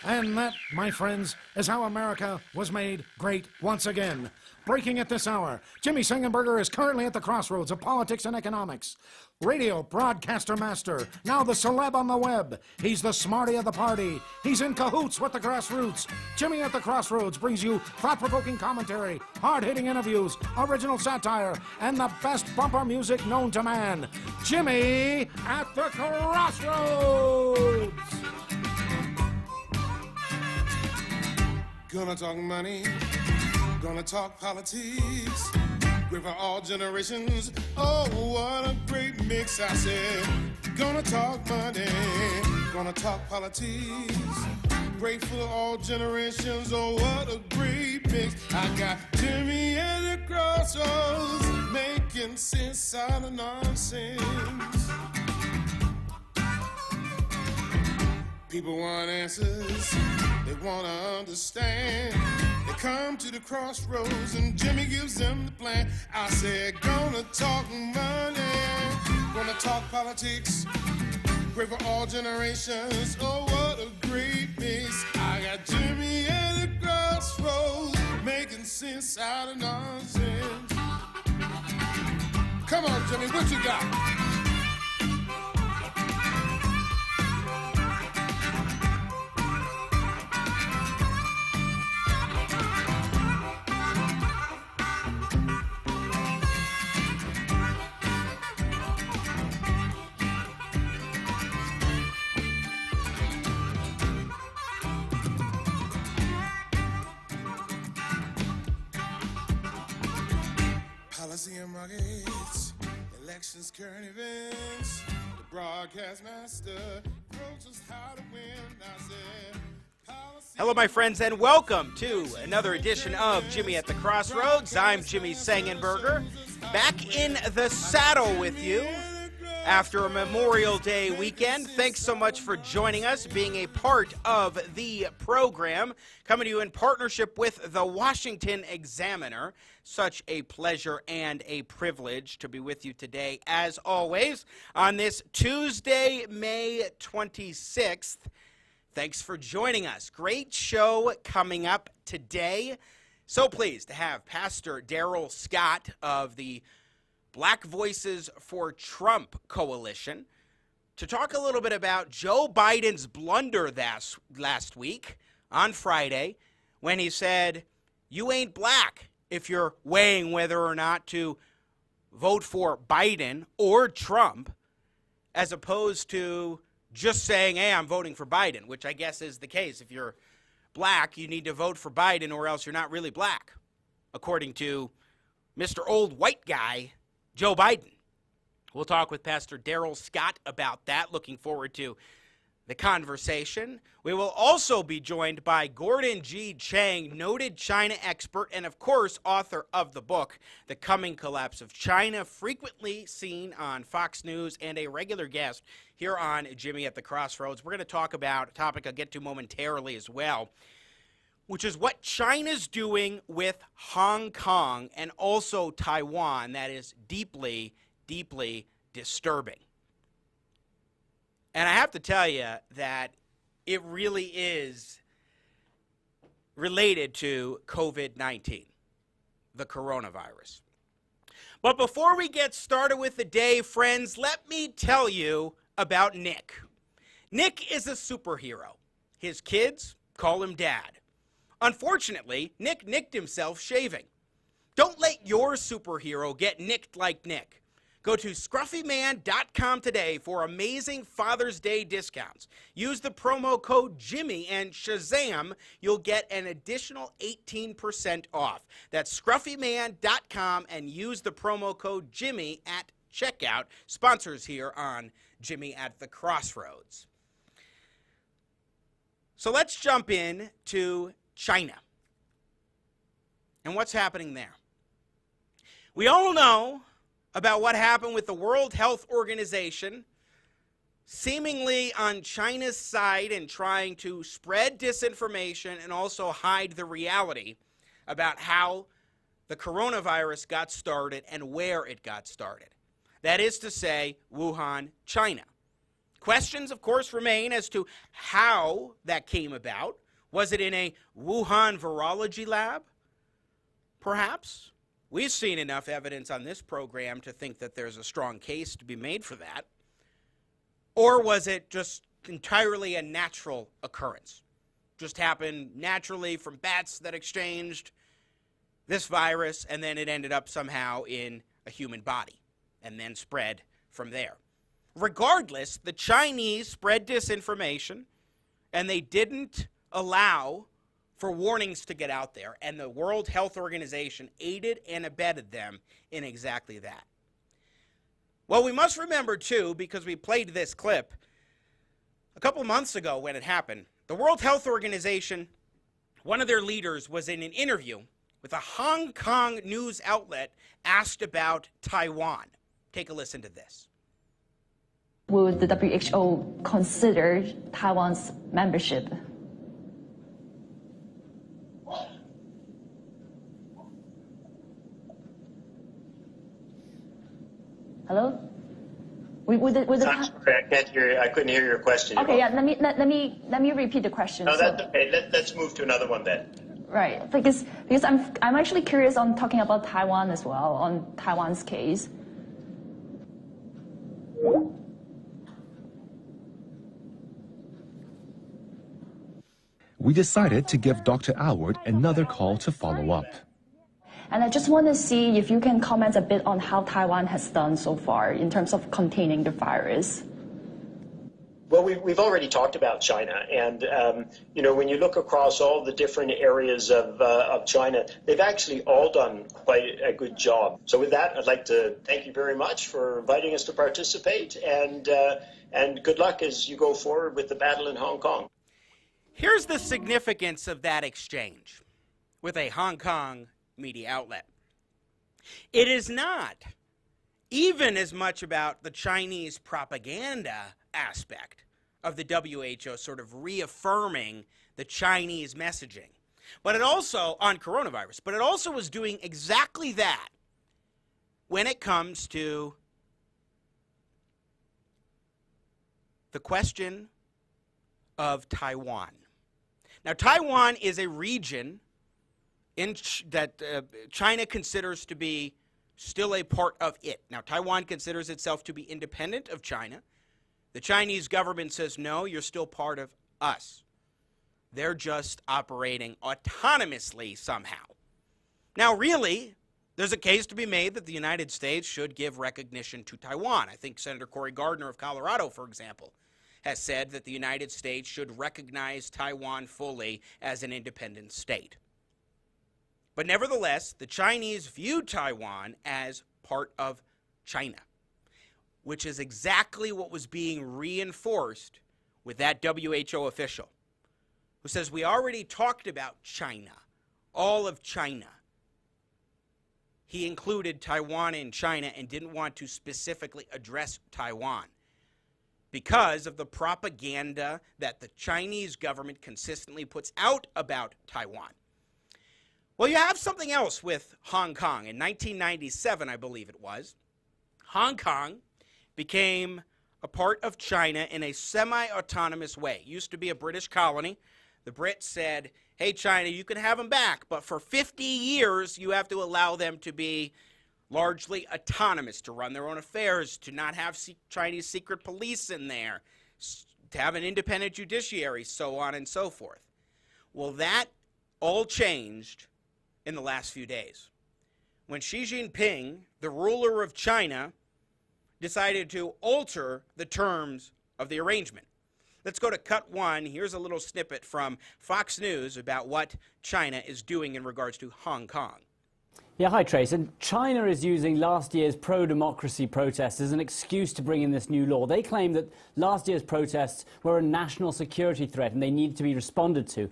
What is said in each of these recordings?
And that, my friends, is how America was made great once again. Breaking at this hour, Jimmy Sengenberger is currently at the crossroads of politics and economics. Radio broadcaster master, now the celeb on the web. He's the smarty of the party. He's in cahoots with the grassroots. Jimmy at the Crossroads brings you thought-provoking commentary, hard-hitting interviews, original satire, and the best bumper music known to man. Jimmy at the Crossroads! Gonna talk money, gonna talk politics, great for all generations. Oh, what a great mix, I said. Gonna talk money, gonna talk politics, great for all generations. Oh, what a great mix. I got Jimmy at the Crossroads, making sense out of nonsense. People want answers, they want to understand. They come to the crossroads and Jimmy gives them the plan. I said, gonna talk money, gonna talk politics, great for all generations. Oh, what a great mix. I got Jimmy at the Crossroads, making sense out of nonsense. Come on, Jimmy, what you got? Policy and markets, elections, current events, the broadcast master tells us how to win. I said, hello, my friends, and welcome to another edition of Jimmy at the Crossroads. I'm Jimmy Sengenberger, back in the saddle with you after a Memorial Day weekend. Thanks so much for joining us, being a part of the program, coming to you in partnership with the Washington Examiner. Such a pleasure and a privilege to be with you today, as always, on this Tuesday, May 26th. Thanks for joining us. Great show coming up today. So pleased to have Pastor Darrell Scott of the Black Voices for Trump Coalition to talk a little bit about Joe Biden's blunder last week on Friday when he said, "You ain't black if you're weighing whether or not to vote for Biden or Trump," as opposed to just saying, "Hey, I'm voting for Biden," which I guess is the case. If you're black, you need to vote for Biden or else you're not really black, according to Mr. Old White Guy, Joe Biden. We'll talk with Pastor Darrell Scott about that. Looking forward to the conversation. We will also be joined by Gordon G. Chang, noted China expert and, of course, author of the book, The Coming Collapse of China, frequently seen on Fox News and a regular guest here on Jimmy at the Crossroads. We're going to talk about a topic I'll get to momentarily as well, which is what China's doing with Hong Kong and also Taiwan. That is deeply, deeply disturbing. And I have to tell you that it really is related to COVID-19, the coronavirus. But before we get started with the day, friends, let me tell you about Nick. Nick is a superhero. His kids call him Dad. Unfortunately, Nick nicked himself shaving. Don't let your superhero get nicked like Nick. Go to scruffyman.com today for amazing Father's Day discounts. Use the promo code Jimmy and Shazam, you'll get an additional 18% off. That's scruffyman.com and use the promo code Jimmy at checkout. Sponsors here on Jimmy at the Crossroads. So let's jump in to China and what's happening there. We all know about what happened with the World Health Organization seemingly on China's side and trying to spread disinformation and also hide the reality about how the coronavirus got started and where it got started. That is to say, Wuhan, China. Questions, of course, remain as to how that came about. Was it in a Wuhan virology lab? Perhaps. We've seen enough evidence on this program to think that there's a strong case to be made for that. Or was it just entirely a natural occurrence? Just happened naturally from bats that exchanged this virus, and then it ended up somehow in a human body and then spread from there. Regardless, the Chinese spread disinformation, and they didn't allow for warnings to get out there, and the World Health Organization aided and abetted them in exactly that. Well, we must remember, too, because we played this clip a couple months ago when it happened, the World Health Organization, one of their leaders was in an interview with a Hong Kong news outlet asked about Taiwan. Take a listen to this. Would the WHO consider Taiwan's membership? Hello? I'm sorry, I can't hear. I couldn't hear your question. Okay, yeah. Let me repeat the question. No, that's okay. Let's move to another one then. Right, because I'm actually curious on talking about Taiwan as well, on Taiwan's case. We decided to give Dr. Alward another call to follow up. And I just want to see if you can comment a bit on how Taiwan has done so far in terms of containing the virus. Well, we've already talked about China, and when you look across all the different areas of China, they've actually all done quite a good job. So with that, I'd like to thank you very much for inviting us to participate, and good luck as you go forward with the battle in Hong Kong. Here's the significance of that exchange with a Hong Kong media outlet. It is not even as much about the Chinese propaganda aspect of the WHO sort of reaffirming the Chinese messaging, but it also, on coronavirus, but it also was doing exactly that when it comes to the question of Taiwan. Now, Taiwan is a region that China considers to be still a part of it. Now, Taiwan considers itself to be independent of China. The Chinese government says, no, you're still part of us. They're just operating autonomously somehow. Now, really, there's a case to be made that the United States should give recognition to Taiwan. I think Senator Cory Gardner of Colorado, for example, has said that the United States should recognize Taiwan fully as an independent state. But nevertheless, the Chinese view Taiwan as part of China, which is exactly what was being reinforced with that WHO official who says we already talked about China, all of China. He included Taiwan in China and didn't want to specifically address Taiwan because of the propaganda that the Chinese government consistently puts out about Taiwan. Well, you have something else with Hong Kong. In 1997, I believe it was, Hong Kong became a part of China in a semi-autonomous way. It used to be a British colony. The Brits said, hey, China, you can have them back, but for 50 years, you have to allow them to be largely autonomous, to run their own affairs, to not have Chinese secret police in there, to have an independent judiciary, so on and so forth. Well, that all changed in the last few days when Xi Jinping, the ruler of China, decided to alter the terms of the arrangement. Let's go to cut one. Here's a little snippet from Fox News about what China is doing in regards to Hong Kong. Yeah, hi Trace. And China is using last year's pro-democracy protests as an excuse to bring in this new law. They claim that last year's protests were a national security threat and they need to be responded to.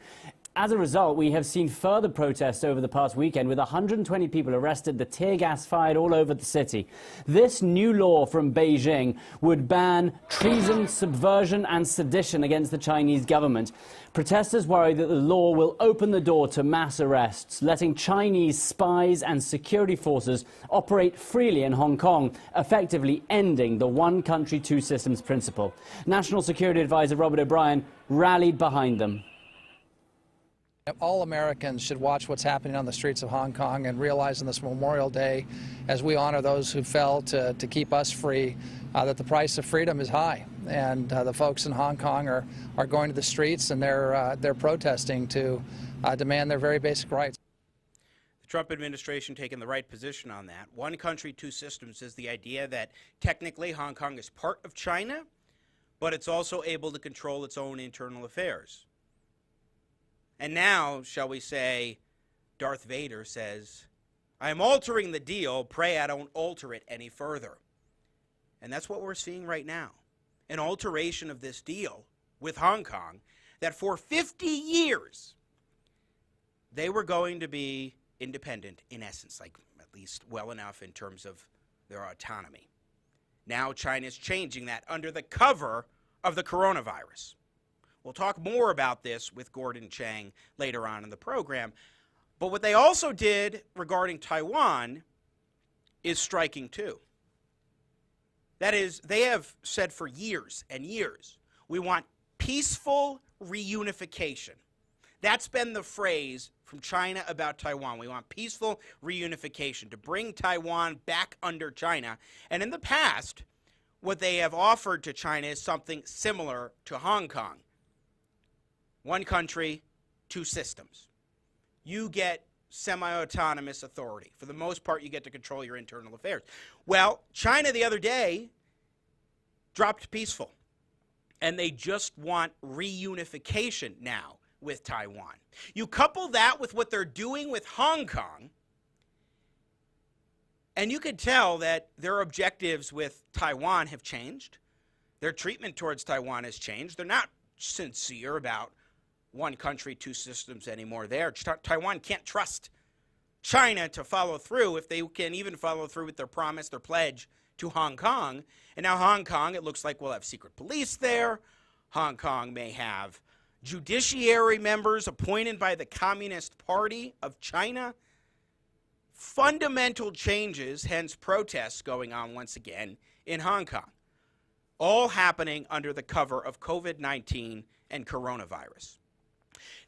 As a result, we have seen further protests over the past weekend with 120 people arrested, the tear gas fired all over the city. This new law from Beijing would ban treason, subversion and sedition against the Chinese government. Protesters worry that the law will open the door to mass arrests, letting Chinese spies and security forces operate freely in Hong Kong, effectively ending the one country, two systems principle. National Security Advisor Robert O'Brien rallied behind them. All Americans should watch what's happening on the streets of Hong Kong and realize on this Memorial Day, as we honor those who fell to keep us free, that the price of freedom is high. And the folks in Hong Kong are going to the streets and they're protesting to demand their very basic rights. The Trump administration taking the right position on that. One country, two systems is the idea that technically Hong Kong is part of China, but it's also able to control its own internal affairs. And now, shall we say, Darth Vader says, I am altering the deal, pray I don't alter it any further. And that's what we're seeing right now. An alteration of this deal with Hong Kong that for 50 years they were going to be independent in essence, like at least well enough in terms of their autonomy. Now China's changing that under the cover of the coronavirus. We'll talk more about this with Gordon Chang later on in the program. But what they also did regarding Taiwan is striking too. That is, they have said for years and years, we want peaceful reunification. That's been the phrase from China about Taiwan. We want peaceful reunification, to bring Taiwan back under China. And in the past, what they have offered to China is something similar to Hong Kong. One country, two systems. You get semi-autonomous authority. For the most part, you get to control your internal affairs. Well, China the other day dropped peaceful, and they just want reunification now with Taiwan. You couple that with what they're doing with Hong Kong, and you could tell that their objectives with Taiwan have changed. Their treatment towards Taiwan has changed. They're not sincere about one country, two systems anymore there. Taiwan can't trust China to follow through, if they can even follow through with their promise, their pledge to Hong Kong. And now Hong Kong, it looks like we'll have secret police there. Hong Kong may have judiciary members appointed by the Communist Party of China. Fundamental changes, hence protests going on once again in Hong Kong. All happening under the cover of COVID-19 and coronavirus.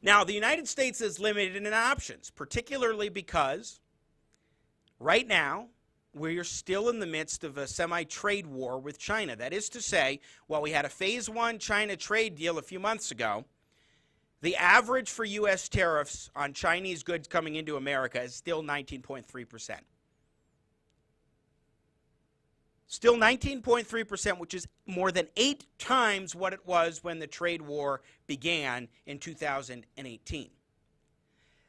Now, the United States is limited in options, particularly because right now we are still in the midst of a semi-trade war with China. That is to say, while we had a Phase 1 China trade deal a few months ago, the average for U.S. tariffs on Chinese goods coming into America is still 19.3%. Still 19.3%, which is more than 8 times what it was when the trade war began in 2018.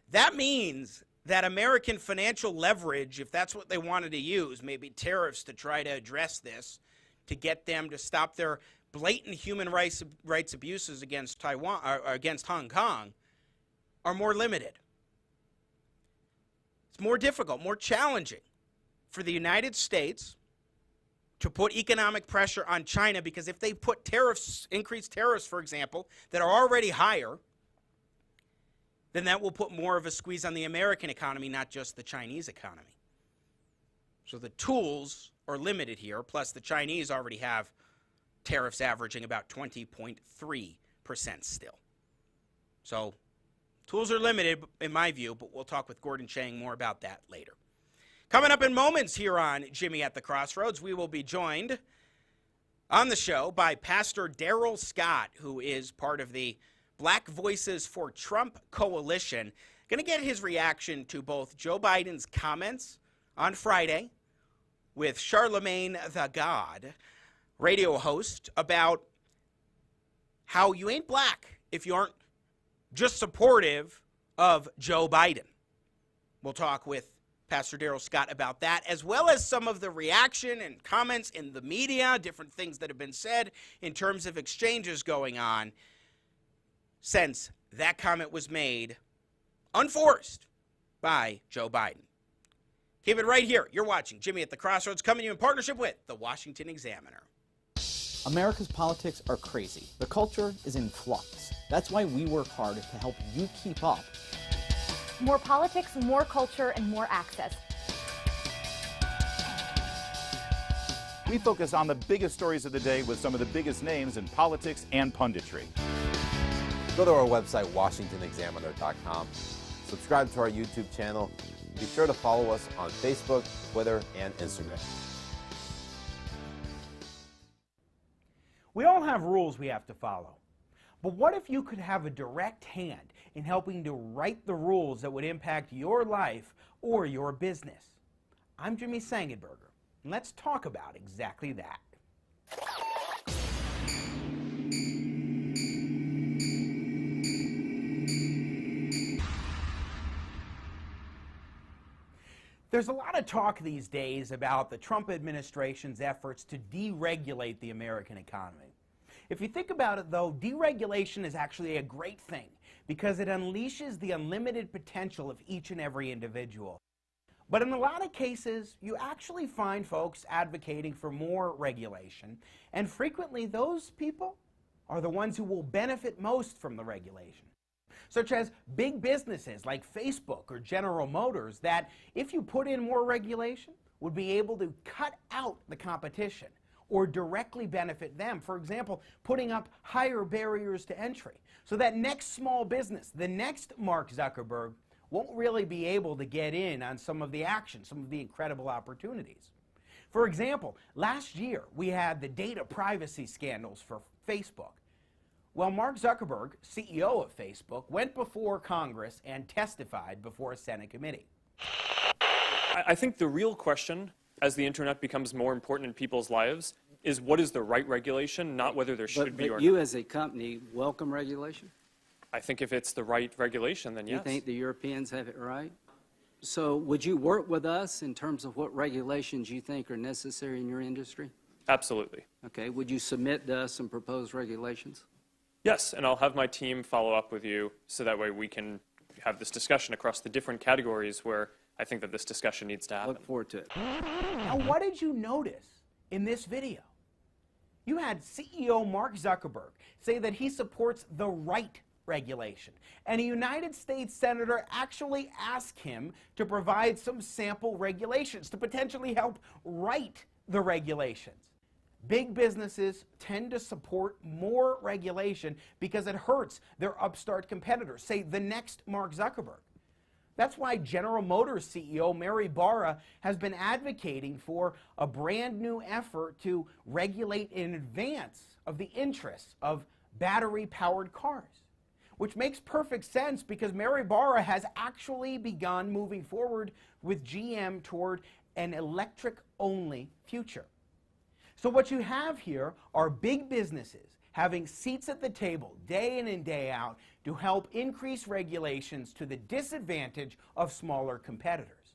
That means that American financial leverage, if that's what they wanted to use, maybe tariffs to try to address this, to get them to stop their blatant human rights abuses against Taiwan or against Hong Kong, are more limited. It's more difficult, more challenging for the United States to put economic pressure on China, because if they put tariffs, increased tariffs, for example, that are already higher, then that will put more of a squeeze on the American economy, not just the Chinese economy. So the tools are limited here, plus the Chinese already have tariffs averaging about 20.3% still. So tools are limited, in my view, but we'll talk with Gordon Chang more about that later. Coming up in moments here on Jimmy at the Crossroads, we will be joined on the show by Pastor Darrell Scott, who is part of the Black Voices for Trump coalition. Going to get his reaction to both Joe Biden's comments on Friday with Charlemagne the God, radio host, about how you ain't black if you aren't just supportive of Joe Biden. We'll talk with Pastor Darrell Scott about that, as well as some of the reaction and comments in the media, different things that have been said in terms of exchanges going on since that comment was made unforced by Joe Biden. Keep it right here. You're watching Jimmy at the Crossroads, coming to you in partnership with the Washington Examiner. America's politics are crazy. The culture is in flux. That's why we work hard to help you keep up. More politics, more culture, and more access. We focus on the biggest stories of the day with some of the biggest names in politics and punditry. Go to our website, WashingtonExaminer.com. Subscribe to our YouTube channel. Be sure to follow us on Facebook, Twitter, and Instagram. We all have rules we have to follow. But what if you could have a direct hand in helping to write the rules that would impact your life or your business? I'm Jimmy Sengenberger, and let's talk about exactly that. There's a lot of talk these days about the Trump administration's efforts to deregulate the American economy. If you think about it, though, deregulation is actually a great thing because it unleashes the unlimited potential of each and every individual. But in a lot of cases, you actually find folks advocating for more regulation, and frequently those people are the ones who will benefit most from the regulation. Such as big businesses like Facebook or General Motors that, if you put in more regulation, would be able to cut out the competition or directly benefit them. For example, putting up higher barriers to entry so that next small business, the next Mark Zuckerberg, won't really be able to get in on some of the action, some of the incredible opportunities. For example, last year we had the data privacy scandals for Facebook. Well, Mark Zuckerberg, CEO of Facebook, went before Congress and testified before a Senate committee. I think the real question, as the internet becomes more important in people's lives, is what is the right regulation, not whether there should be or not. But you as a company welcome regulation? I think if it's the right regulation, then yes. You think the Europeans have it right? So would you work with us in terms of what regulations you think are necessary in your industry? Absolutely. Okay. Would you submit to us some proposed regulations? Yes, and I'll have my team follow up with you so that way we can have this discussion across the different categories where I think that this discussion needs to happen. Look forward to it. Now, what did you notice in this video? You had CEO Mark Zuckerberg say that he supports the right regulation, and a United States senator actually asked him to provide some sample regulations to potentially help write the regulations. Big businesses tend to support more regulation because it hurts their upstart competitors, say the next Mark Zuckerberg. That's why General Motors CEO Mary Barra has been advocating for a brand new effort to regulate in advance of the interests of battery-powered cars, which makes perfect sense because Mary Barra has actually begun moving forward with GM toward an electric-only future. So what you have here are big businesses having seats at the table day in and day out to help increase regulations to the disadvantage of smaller competitors.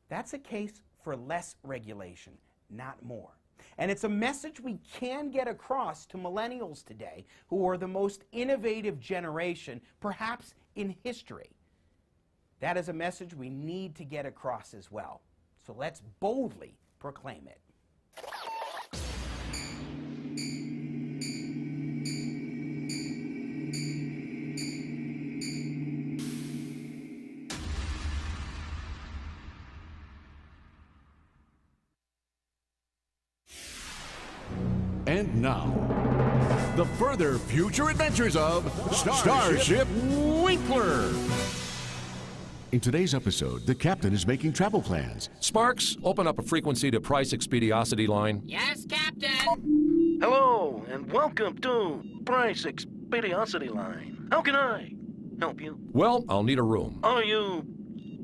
That's a case for less regulation, not more. And it's a message we can get across to millennials today, who are the most innovative generation, perhaps in history. That is a message we need to get across as well. So let's boldly proclaim it. And now, the further future adventures of Starship Winkler. In today's episode, the captain is making travel plans. Sparks, open up a frequency to price expediosity line. Yes, Captain. Hello, and welcome to Price Expediosity Line. How can I help you? Well, I'll need a room. Are you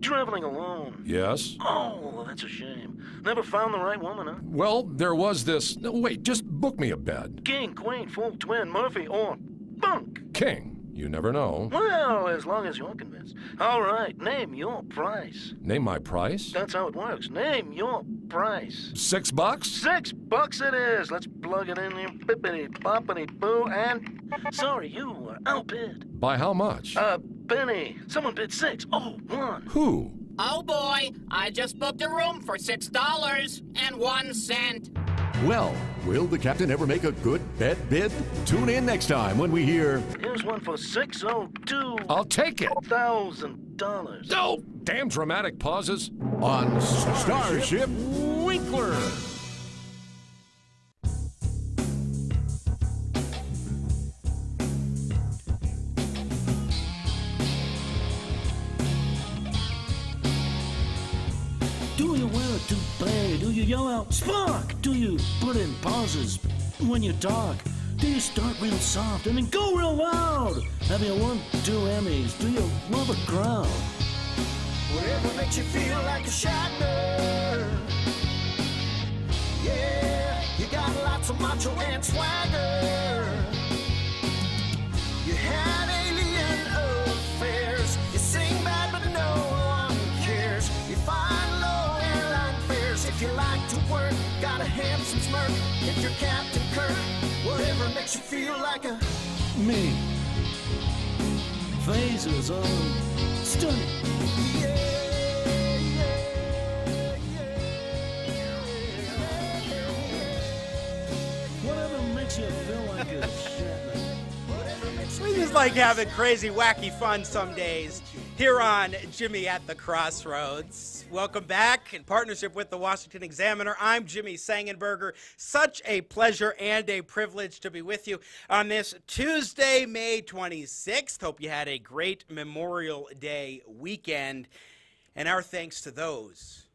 traveling alone? Yes. Oh, that's a shame. Never found the right woman, huh? Well, there was this... No, wait, just book me a bed. King, queen, fool, twin, Murphy, or bunk. King. You never know. Well, as long as you're convinced. All right, name your price. Name my price? That's how it works. Name your price. $6? $6 it is. Let's plug it in here. Bippity boppity boo, and sorry, you were outbid. By how much? Benny, someone bid 6. Oh, 1. Who? Oh boy, I just booked a room for $6.01. Well, will the captain ever make a good bet bid? Tune in next time when we hear... Here's one for 602. I'll take it. $1,000. Oh, damn dramatic pauses. On Starship Winkler. Do you wear a toupee? Do you yell out, Spock? Do you put in pauses when you talk? Do you start real soft and then go real loud? Have you won 2 Emmys? Do you love a crowd? Whatever makes you feel like a Shatner. Yeah, you got lots of macho and swagger. You had alien affairs. You sing bad but no one cares. You find low airline fares. If you like to work, got a handsome smirk. If you're Captain Kirk, whatever makes you feel like a Me. Phasers on. Stunning. Whatever makes you feel like a Shatner. We just like having crazy, wacky fun some days here on Jimmy at the Crossroads. Welcome back in partnership with the Washington Examiner. I'm Jimmy Sengenberger. Such a pleasure and a privilege to be with you on this Tuesday, May 26th. Hope you had a great Memorial Day weekend. And our thanks to those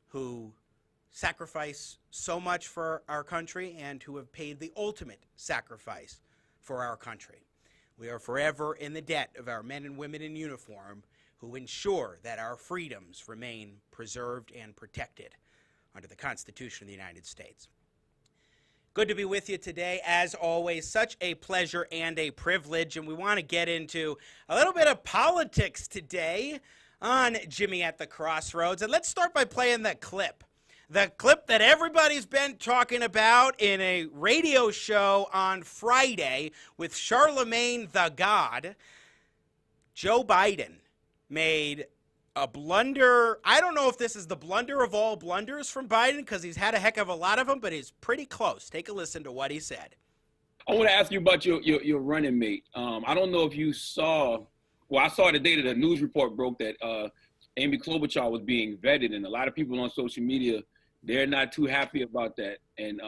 who sacrifice so much for our country and who have paid the ultimate sacrifice for our country. We are forever in the debt of our men and women in uniform who ensure that our freedoms remain preserved and protected under the Constitution of the United States. Good to be with you today, as always. Such a pleasure and a privilege, and we want to get into a little bit of politics today on Jimmy at the Crossroads. And let's start by playing the clip that everybody's been talking about in a radio show on Friday with Charlemagne the God. Joe Biden made a blunder. I don't know if this is the blunder of all blunders from Biden because he's had a heck of a lot of them, but he's pretty close. Take a listen to what he said. I want to ask you about your running mate. I don't know if you saw, well, I saw today that a news report broke that Amy Klobuchar was being vetted, and a lot of people on social media, they're not too happy about that. And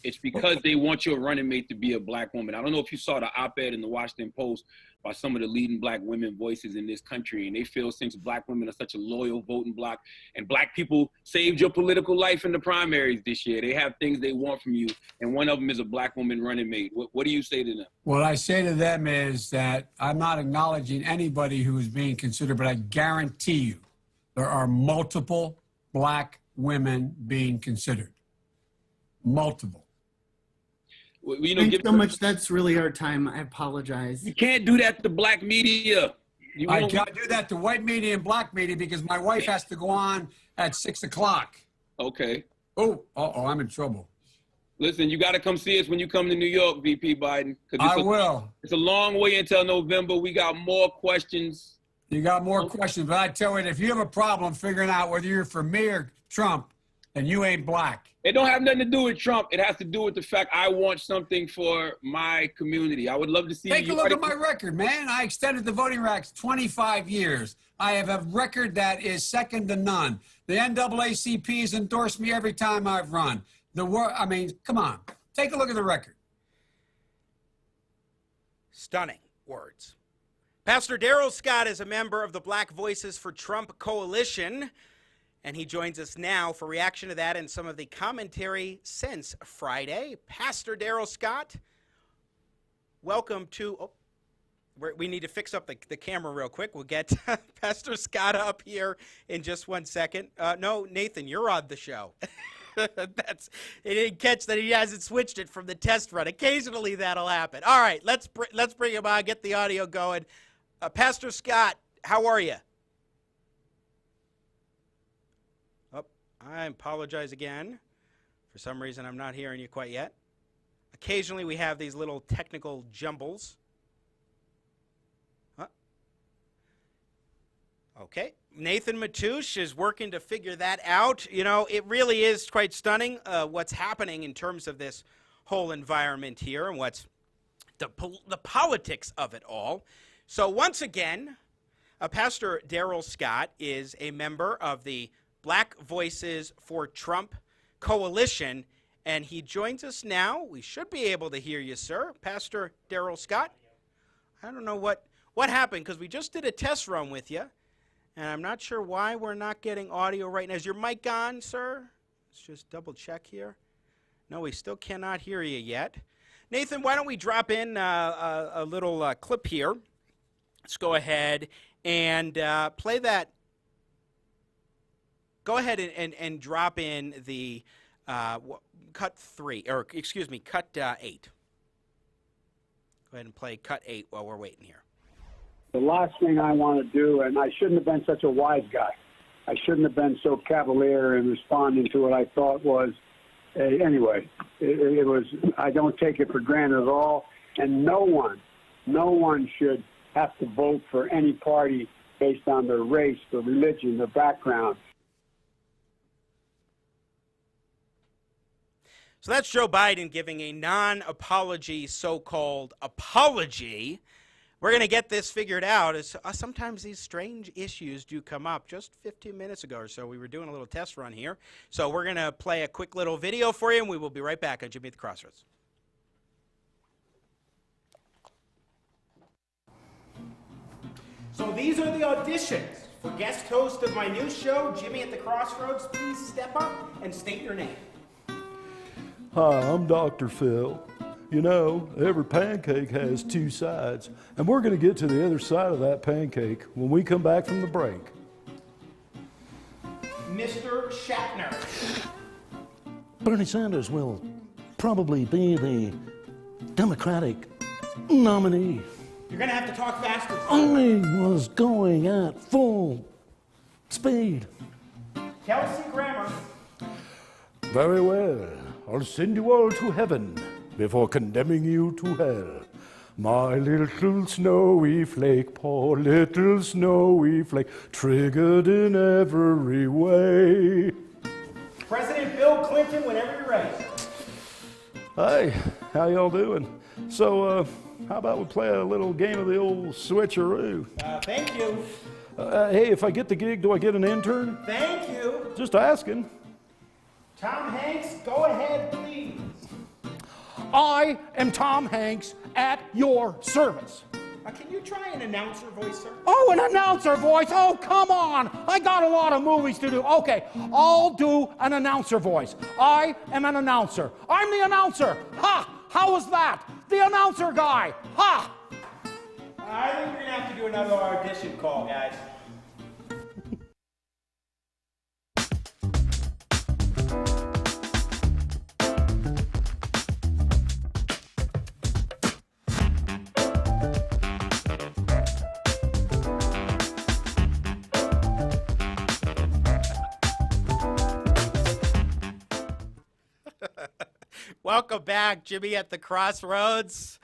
it's because they want your running mate to be a black woman. I don't know if you saw the op-ed in the Washington Post by some of the leading black women voices in this country, and they feel since black women are such a loyal voting bloc and black people saved your political life in the primaries this year, they have things they want from you, and one of them is a black woman running mate. What do you say to them? What I say to them is that I'm not acknowledging anybody who is being considered, but I guarantee you there are multiple black women being considered. Multiple. Well, you know, Thanks so much. That's really our time. I apologize. You can't do that to black media. I can't do that to white media and black media because my wife has to go on at 6 o'clock. Okay. Oh, I'm in trouble. Listen, you got to come see us when you come to New York, VP Biden. I will. It's a long way until November. We got more questions. You got more questions, but I tell you, if you have a problem figuring out whether you're for me or Trump, then you ain't black. It don't have nothing to do with Trump. It has to do with the fact I want something for my community. I would love to see Take a look at my record, man. I extended the voting rights 25 years. I have a record that is second to none. The NAACP has endorsed me every time I've run. I mean, come on. Take a look at the record. Stunning words. Pastor Darrell Scott is a member of the Black Voices for Trump Coalition, and he joins us now for reaction to that and some of the commentary since Friday. Pastor Darrell Scott, welcome to... Oh, we need to fix up the camera real quick. We'll get Pastor Scott up here in just 1 second. No, Nathan, you're on the show. He didn't catch that he hasn't switched it from the test run. Occasionally that'll happen. All right, let's bring him on, get the audio going. Pastor Scott, how are you? Oh, I apologize again. For some reason, I'm not hearing you quite yet. Occasionally, we have these little technical jumbles. Okay. Nathan Matoush is working to figure that out. You know, it really is quite stunning what's happening in terms of this whole environment here and what's the politics of it all. So once again, Pastor Darrell Scott is a member of the Black Voices for Trump Coalition, and he joins us now. We should be able to hear you, sir. Pastor Darrell Scott. I don't know what happened, because we just did a test run with you, and I'm not sure why we're not getting audio right now. Is your mic on, sir? Let's just double check here. No, we still cannot hear you yet. Nathan, why don't we drop in a little clip here. Let's go ahead and play that. Go ahead and drop in the cut 8. Go ahead and play cut 8 while we're waiting here. The last thing I want to do, and I shouldn't have been such a wise guy. I shouldn't have been so cavalier in responding to what I thought was, anyway, it was, I don't take it for granted at all. And no one should have to vote for any party based on their race, their religion, their background. So that's Joe Biden giving a non-apology, so-called apology. We're going to get this figured out. As sometimes these strange issues do come up. Just 15 minutes ago or so, we were doing a little test run here. So we're going to play a quick little video for you, and we will be right back on Jimmy at the Crossroads. So these are the auditions for guest host of my new show, Jimmy at the Crossroads. Please step up and state your name. Hi, I'm Dr. Phil. You know, every pancake has two sides, and we're going to get to the other side of that pancake when we come back from the break. Mr. Shatner. Bernie Sanders will probably be the Democratic nominee. You're going to have to talk faster. I was going at full speed. Kelsey Grammer. Very well. I'll send you all to heaven before condemning you to hell. My little snowy flake, poor little snowy flake, triggered in every way. President Bill Clinton, whenever you're ready. Hey, how y'all doing? So, how about we play a little game of the old switcheroo? Thank you. Hey, if I get the gig, do I get an intern? Thank you. Just asking. Tom Hanks, go ahead, please. I am Tom Hanks at your service. Can you try an announcer voice, sir? Oh, an announcer voice? Oh, come on. I got a lot of movies to do. Okay, I'll do an announcer voice. I am an announcer. I'm the announcer. Ha! How was that? The announcer guy. Ha! I think we're going to have to do another audition call, guys. Welcome back, Jimmy at the Crossroads,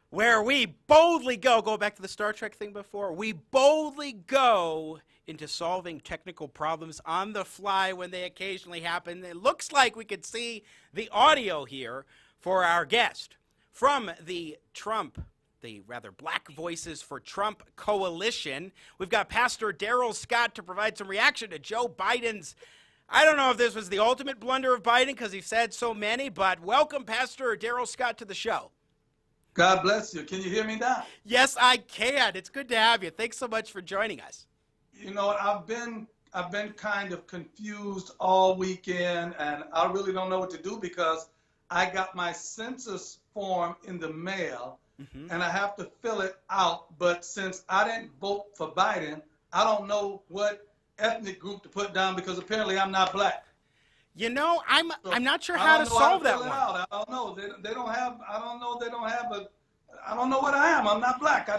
where we boldly go back to the Star Trek thing before, we boldly go into solving technical problems on the fly when they occasionally happen. It looks like we could see the audio here for our guest from the Black Voices for Trump Coalition. We've got Pastor Darrell Scott to provide some reaction to Joe Biden's, I don't know if this was the ultimate blunder of Biden because he said so many, but welcome, Pastor Darrell Scott, to the show. God bless you. Can you hear me now? Yes, I can. It's good to have you. Thanks so much for joining us. You know, I've been kind of confused all weekend, and I really don't know what to do because I got my census form in the mail, and I have to fill it out. But since I didn't vote for Biden, I don't know what ethnic group to put down because apparently I'm not black. You know, I'm not sure how to solve that one. I don't know. They don't have. I don't know. They don't have a. I don't know what I am. I'm not black. I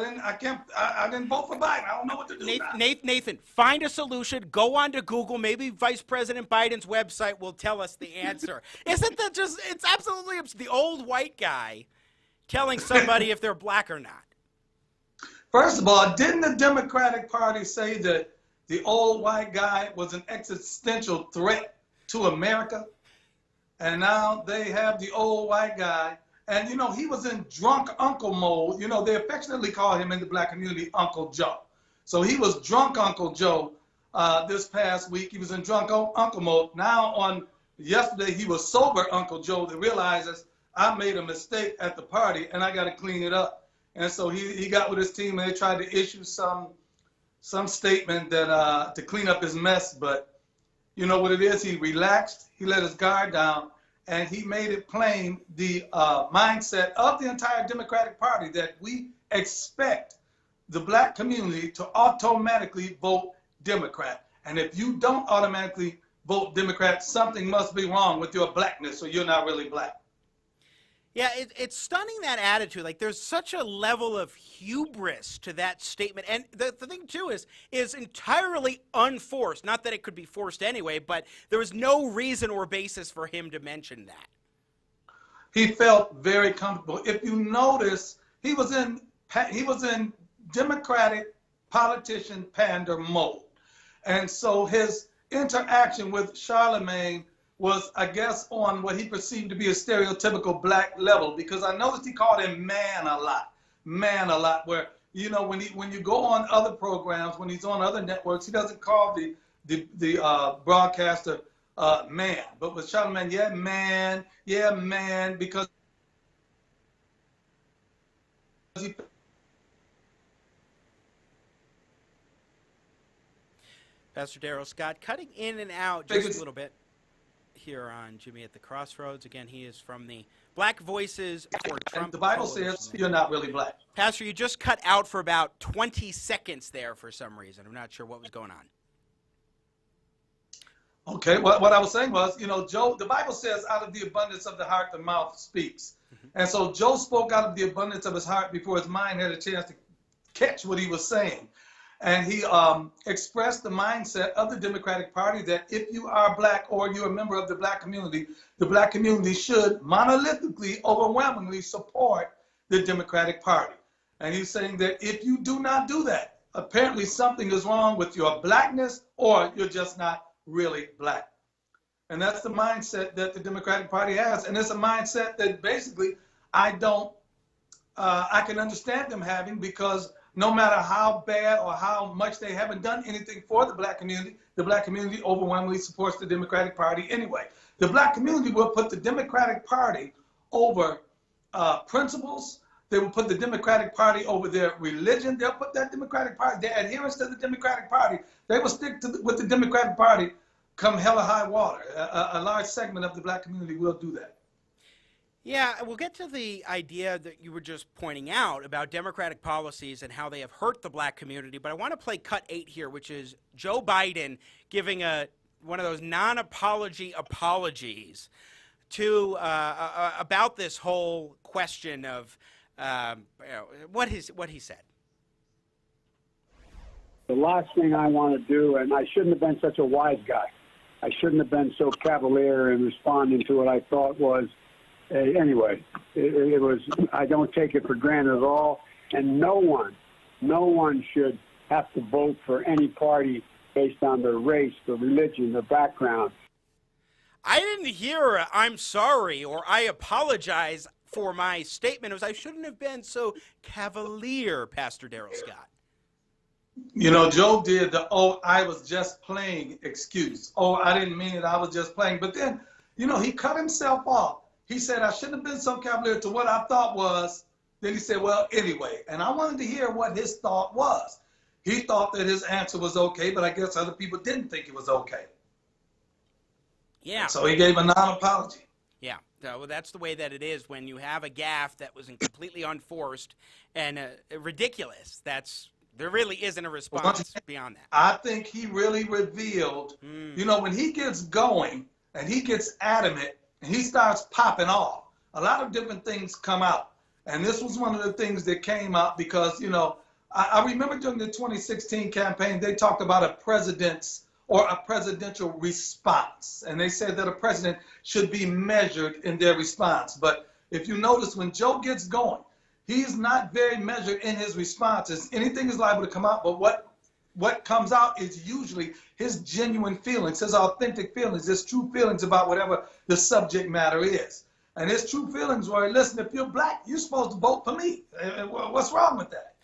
didn't vote for Biden. I don't know what to do. Nathan, find a solution. Go on to Google. Maybe Vice President Biden's website will tell us the answer. Isn't that just? It's absolutely the old white guy telling somebody if they're black or not. First of all, didn't the Democratic Party say that the old white guy was an existential threat to America. And now they have the old white guy. And, you know, he was in drunk uncle mode. You know, they affectionately call him in the black community Uncle Joe. So he was drunk Uncle Joe this past week. He was in drunk uncle mode. Now on yesterday, he was sober Uncle Joe that realizes I made a mistake at the party and I got to clean it up. And so he got with his team and they tried to issue some statement that to clean up his mess. But you know what it is? He relaxed. He let his guard down. And he made it plain the mindset of the entire Democratic Party that we expect the black community to automatically vote Democrat. And if you don't automatically vote Democrat, something must be wrong with your blackness, or you're not really black. Yeah, it's stunning, that attitude. Like, there's such a level of hubris to that statement. And the thing, too, is entirely unforced. Not that it could be forced anyway, but there was no reason or basis for him to mention that. He felt very comfortable. If you notice, he was in Democratic politician pander mode. And so his interaction with Charlemagne was, I guess, on what he perceived to be a stereotypical black level, because I noticed he called him man a lot, where, you know, when you go on other programs, when he's on other networks, he doesn't call the broadcaster man, but with Charlemagne, yeah, man, because he Pastor Darrell Scott cutting in and out just a little bit here on Jimmy at the Crossroads. Again, he is from the Black Voices for Trump. And the Bible says you're not really black. Pastor, you just cut out for about 20 seconds there for some reason. I'm not sure what was going on. Okay, what I was saying was, you know, Joe, the Bible says out of the abundance of the heart, the mouth speaks. And so Joe spoke out of the abundance of his heart before his mind had a chance to catch what he was saying. And he expressed the mindset of the Democratic Party that if you are black or you're a member of the black community should monolithically, overwhelmingly support the Democratic Party. And he's saying that if you do not do that, apparently something is wrong with your blackness, or you're just not really black. And that's the mindset that the Democratic Party has. And it's a mindset that basically I can understand them having, because no matter how bad or how much they haven't done anything for the black community overwhelmingly supports the Democratic Party anyway. The black community will put the Democratic Party over principles. They will put the Democratic Party over their religion. They'll put that Democratic Party, their adherence to the Democratic Party, they will stick with the Democratic Party come hell or high water. A large segment of the black community will do that. Yeah, we'll get to the idea that you were just pointing out about Democratic policies and how they have hurt the black community, but I want to play cut 8 here, which is Joe Biden giving one of those non-apology apologies to about this whole question of what he said. The last thing I want to do, and I shouldn't have been such a wise guy. I shouldn't have been so cavalier in responding to what I thought was anyway, it was, I don't take it for granted at all. And no one should have to vote for any party based on their race, their religion, their background. I didn't hear I'm sorry or I apologize for my statement. It was I shouldn't have been so cavalier, Pastor Darrell Scott. You know, Joe did the, oh, I was just playing excuse. Oh, I didn't mean it, I was just playing. But then, you know, he cut himself off. He said, I shouldn't have been so cavalier to what I thought was. Then he said, well, anyway. And I wanted to hear what his thought was. He thought that his answer was okay, but I guess other people didn't think it was okay. Yeah. So he gave a non-apology. Yeah. Well, that's the way that it is when you have a gaffe that was completely unforced and ridiculous. There really isn't a response beyond that. I think he really revealed, you know, when he gets going and he gets adamant and he starts popping off, a lot of different things come out. And this was one of the things that came out because, you know, I remember during the 2016 campaign, they talked about a president's or a presidential response. And they said that a president should be measured in their response. But if you notice, when Joe gets going, he's not very measured in his responses. Anything is liable to come out, but what what comes out is usually his genuine feelings, his authentic feelings, his true feelings about whatever the subject matter is. And his true feelings were, listen, if you're black, you're supposed to vote for me. What's wrong with that?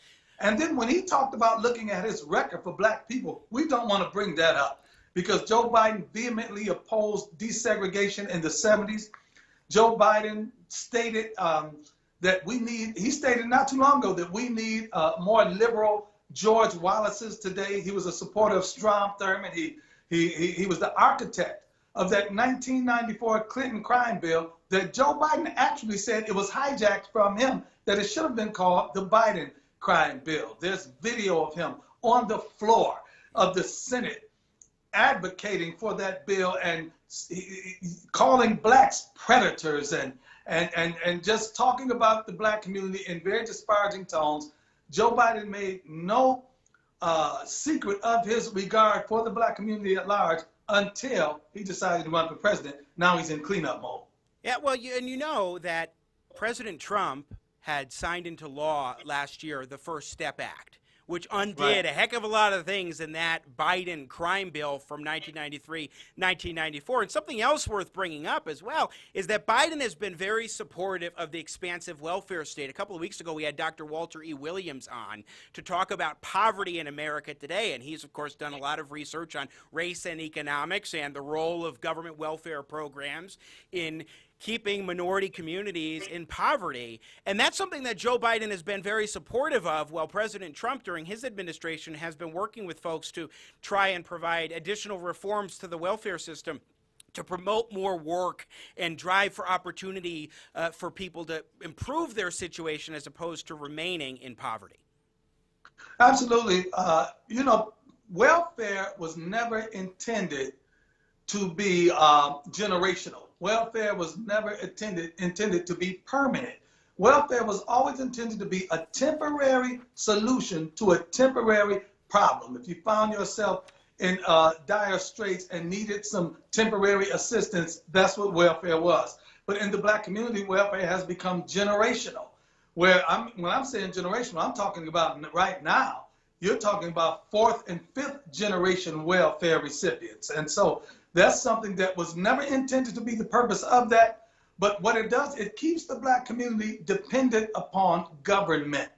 And then when he talked about looking at his record for black people, we don't want to bring that up because Joe Biden vehemently opposed desegregation in the 70s. Joe Biden stated that he stated not too long ago that we need more liberal George Wallace's today. He was a supporter of Strom Thurmond. He was the architect of that 1994 Clinton crime bill that Joe Biden actually said it was hijacked from him, that it should have been called the Biden crime bill. There's video of him on the floor of the Senate advocating for that bill and calling blacks predators and just talking about the black community in very disparaging tones. Joe Biden made no secret of his regard for the black community at large until he decided to run for president. Now he's in cleanup mode. Yeah, well, you know that President Trump had signed into law last year the First Step Act, which undid a heck of a lot of things in that Biden crime bill from 1993, 1994. And something else worth bringing up as well is that Biden has been very supportive of the expansive welfare state. A couple of weeks ago, we had Dr. Walter E. Williams on to talk about poverty in America today. And he's, of course, done a lot of research on race and economics and the role of government welfare programs in keeping minority communities in poverty. And that's something that Joe Biden has been very supportive of, while President Trump, during his administration, has been working with folks to try and provide additional reforms to the welfare system to promote more work and drive for opportunity for people to improve their situation as opposed to remaining in poverty. Absolutely. You know, welfare was never intended to be generational. Welfare was never intended to be permanent. Welfare was always intended to be a temporary solution to a temporary problem. If you found yourself in dire straits and needed some temporary assistance, that's what welfare was. But in the black community, welfare has become generational. When I'm saying generational, I'm talking about right now, you're talking about 4th and 5th generation welfare recipients. And so that's something that was never intended to be the purpose of that. But what it does, it keeps the black community dependent upon government.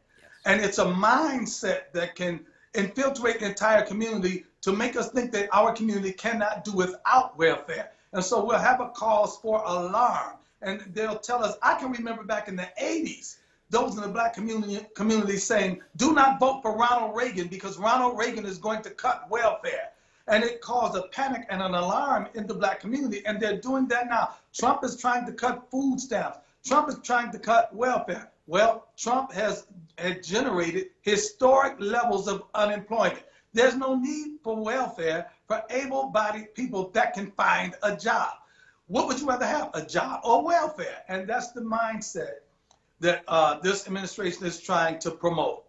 And it's a mindset that can infiltrate the entire community to make us think that our community cannot do without welfare. And so we'll have a cause for alarm. And they'll tell us, I can remember back in the 80s, those in the black community saying, do not vote for Ronald Reagan because Ronald Reagan is going to cut welfare. And it caused a panic and an alarm in the black community, and they're doing that now. Trump is trying to cut food stamps. Trump is trying to cut welfare. Well, Trump had generated historic levels of unemployment. There's no need for welfare for able-bodied people that can find a job. What would you rather have, a job or welfare? And that's the mindset that this administration is trying to promote.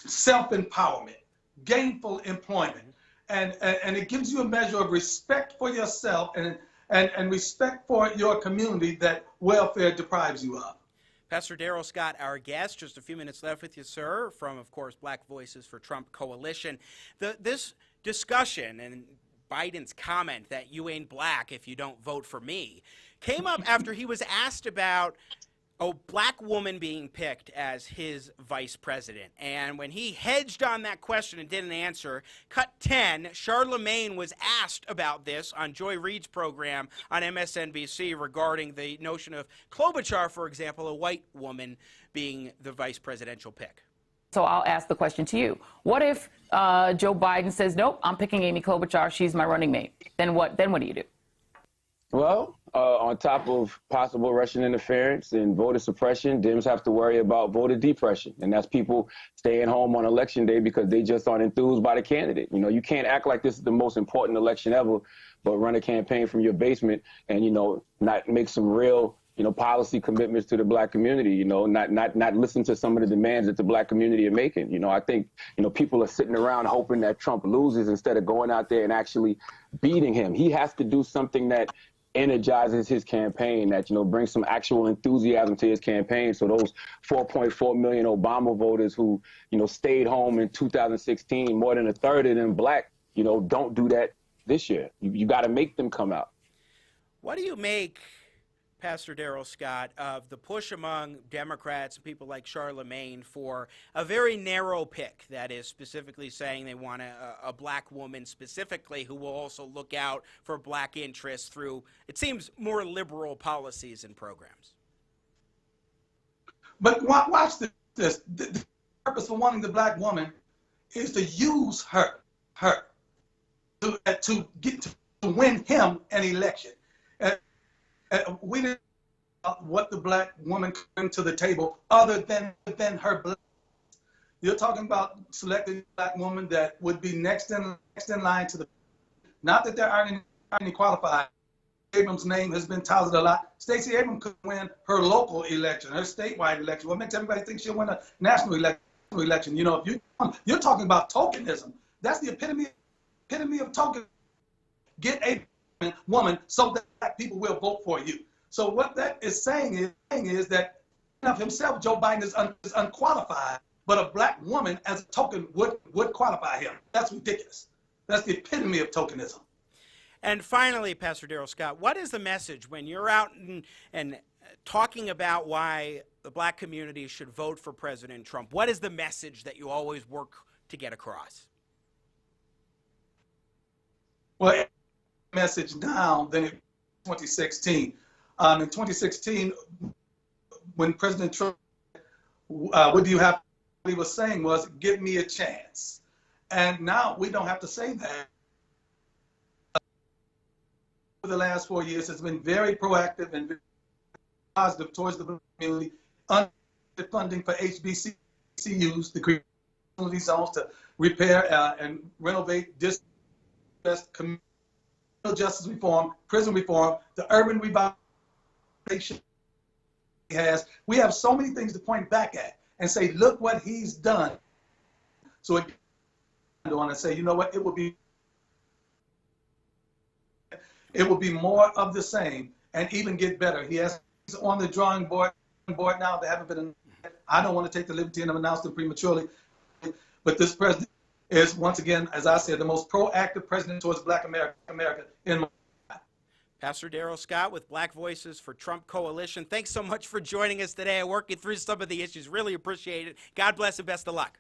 Self-empowerment, gainful employment. And it gives you a measure of respect for yourself and respect for your community that welfare deprives you of. Pastor Darrell Scott, our guest. Just a few minutes left with you, sir, from, of course, Black Voices for Trump Coalition. This discussion and Biden's comment that you ain't black if you don't vote for me came up after he was asked about a black woman being picked as his vice president. And when he hedged on that question and didn't answer, cut 10, Charlemagne was asked about this on Joy Reid's program on MSNBC regarding the notion of Klobuchar, for example, a white woman being the vice presidential pick. So I'll ask the question to you. What if Joe Biden says, nope, I'm picking Amy Klobuchar, she's my running mate? Then what do you do? Well, on top of possible Russian interference and voter suppression, Dems have to worry about voter depression. And that's people staying home on election day because they just aren't enthused by the candidate. You know, you can't act like this is the most important election ever, but run a campaign from your basement and, you know, not make some real, you know, policy commitments to the black community, you know, not listen to some of the demands that the black community are making. You know, I think, you know, people are sitting around hoping that Trump loses instead of going out there and actually beating him. He has to do something that energizes his campaign, that, brings some actual enthusiasm to his campaign. So those 4.4 million Obama voters who, stayed home in 2016, more than a third of them black, don't do that this year. You got to make them come out. What do you make, Pastor Darrell Scott, of the push among Democrats and people like Charlemagne for a very narrow pick, that is specifically saying they want a black woman specifically who will also look out for black interests through, it seems, more liberal policies and programs? But watch this. The purpose for wanting the black woman is to use her to win him an election. We didn't know what the black woman could bring to the table other than her black. You're talking about selecting a black woman that would be next in line to the. Not that there aren't any qualified. Abrams' name has been touted a lot. Stacey Abrams could win her local election, her statewide election. What makes everybody think she'll win a national election? If you're talking about tokenism, that's the epitome of token. Get a woman so that black people will vote for you. So what that is saying is that of himself, Joe Biden is unqualified, but a black woman as a token would qualify him. That's ridiculous. That's the epitome of tokenism. And finally, Pastor Darrell Scott, what is the message when you're out and talking about why the black community should vote for President Trump? What is the message that you always work to get across? Well, message now than in 2016. In 2016, when President Trump, what do you have? What he was saying was, give me a chance. And now we don't have to say that. For the last 4 years, it's been very proactive and very positive towards the community. Funding for HBCUs, the community zones, to repair and renovate distressed community. Justice reform, prison reform, the urban revitalization he has. We have so many things to point back at and say, look what he's done. So it on and say, you know what, it will be more of the same and even get better. He's on the drawing board now. They haven't been. I don't want to take the liberty and announce them prematurely, but this president is, once again, as I said, the most proactive president towards Black America in my life. Pastor Darrell Scott with Black Voices for Trump Coalition. Thanks so much for joining us today and working through some of the issues. Really appreciate it. God bless and best of luck.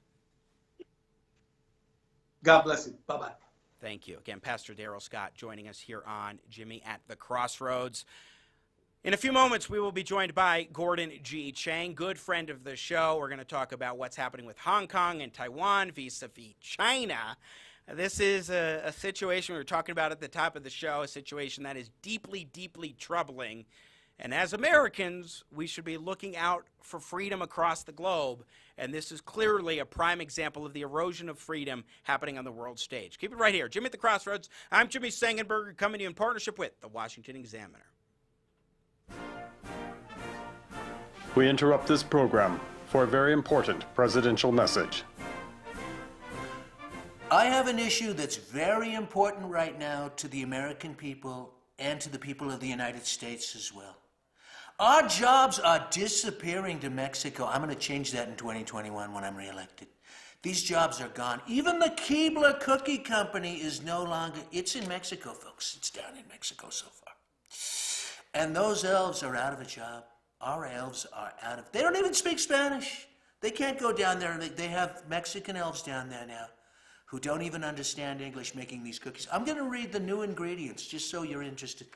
God bless you. Bye-bye. Thank you. Again, Pastor Darrell Scott joining us here on Jimmy at the Crossroads. In a few moments, we will be joined by Gordon G. Chang, good friend of the show. We're going to talk about what's happening with Hong Kong and Taiwan vis-a-vis China. This is a situation we were talking about at the top of the show, a situation that is deeply, deeply troubling. And as Americans, we should be looking out for freedom across the globe. And this is clearly a prime example of the erosion of freedom happening on the world stage. Keep it right here. Jimmy at the Crossroads. I'm Jimmy Sengenberger, coming to you in partnership with the Washington Examiner. We interrupt this program for a very important presidential message. I have an issue that's very important right now to the American people and to the people of the United States as well. Our jobs are disappearing to Mexico. I'm going to change that in 2021 when I'm reelected. These jobs are gone. Even the Keebler Cookie Company is no longer, it's in Mexico, folks. It's down in Mexico so far. And those elves are out of a job. Our elves are out of, they don't even speak Spanish. They can't go down there, and they have Mexican elves down there now who don't even understand English making these cookies. I'm going to read the new ingredients just so you're interested.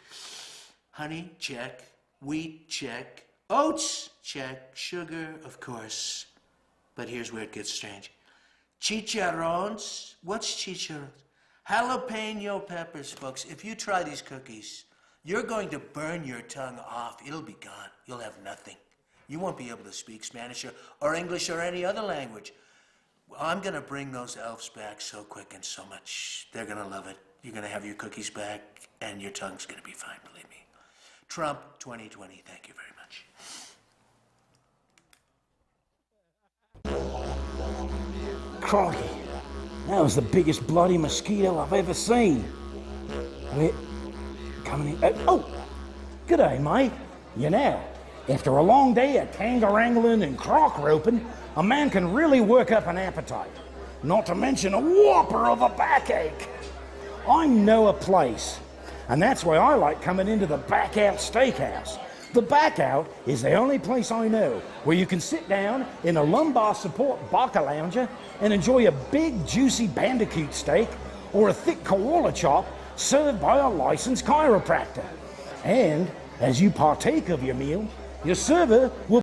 Honey, check. Wheat, check. Oats, check. Sugar, of course. But here's where it gets strange. Chicharrones. What's chicharrones? Jalapeno peppers, folks. If you try these cookies, you're going to burn your tongue off. It'll be gone. You'll have nothing. You won't be able to speak Spanish or English or any other language. Well, I'm going to bring those elves back so quick and so much. They're going to love it. You're going to have your cookies back, and your tongue's going to be fine, believe me. Trump 2020, thank you very much. Crikey, that was the biggest bloody mosquito I've ever seen. Wait, coming in. Oh, G'day, mate. You know, after a long day of kangaroo wrangling and croc roping, a man can really work up an appetite. Not to mention a whopper of a backache. I know a place, and that's why I like coming into the Back Out Steakhouse. The Back Out is the only place I know where you can sit down in a lumbar support Barca lounger and enjoy a big juicy bandicoot steak or a thick koala chop served by a licensed chiropractor. And as you partake of your meal, your server will